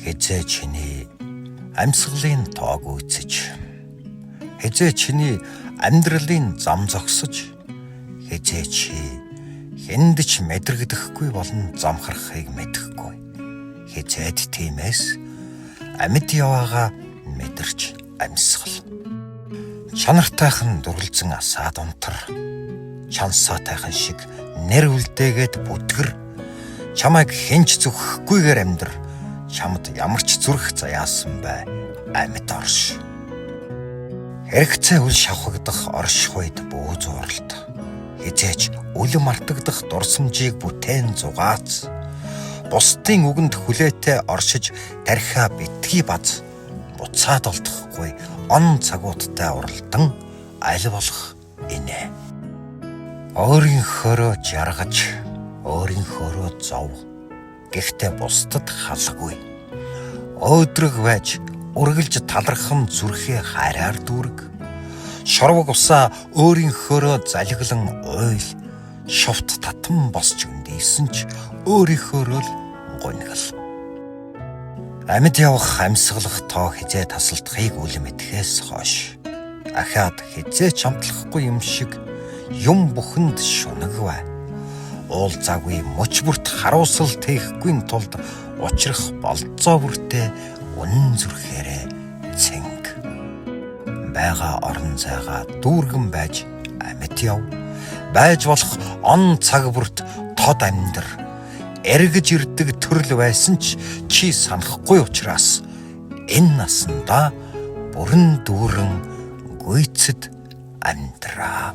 Хизээ чиний амьсгалын тоог үүсэж, хизээ чиний амьдралын зам зогсож, хизээ чи хэнд ч мэдрэгдэхгүй болон замхарахыг мэдэхгүй. Хизээд тиймээс амьд яваага мэдэрч амьсгал. Чанартайхан дүрлзэн асаад унтар, чансаатайхан шиг нэр үлдээгээд бүтгэр, чамайг хинч зүххгүйгээр амьдр, чамд ямар ч зүрх заяасан бай амьд орш. Хэрэгцээ үл шавхагдах орших үед бүү зууралт, хизээч үлэм артагдах дурсамжийг бүтээн зугаац, бусдын үгэнд хүлээтэй оршиж тархиа битгий баз, буцаад олдохгүй он цагуудтай уралдан аль болох инэ. Өөрийнхөөрөө жаргаж, өөрийнхөөрөө зов, гэхдээ бусдад халахгүй. Өөдрөг байж үргэлж талархан зүрхээ хараар дүүрэг. Шорвог усаа өөрийнхөөрөө залглан уйл, шовт татан босч өндийсэн ч өөрийнхөөрөө л гунигл. Амьд явах амьсгалах тоо хизээ тасалдахыг үл мэдхээс хойш ахаад хизээ чамтлахгүй юм шиг юм бүхэнд шунаг бай. Уул загвы мөч бүрт харуусал тэхгүй тулд учрах болцоо бүртээ үнэн зүрхээрээ цэнг. Бага орон зайгаа дүүргэн байж амьд яв. Байж болох он цаг бүрт тод амьдр. Эргэж ирдэг төрөл байсан ч чи санахгүй учраас энэ насандаа бүрэн дүүрэн гүйцэд амьдраа.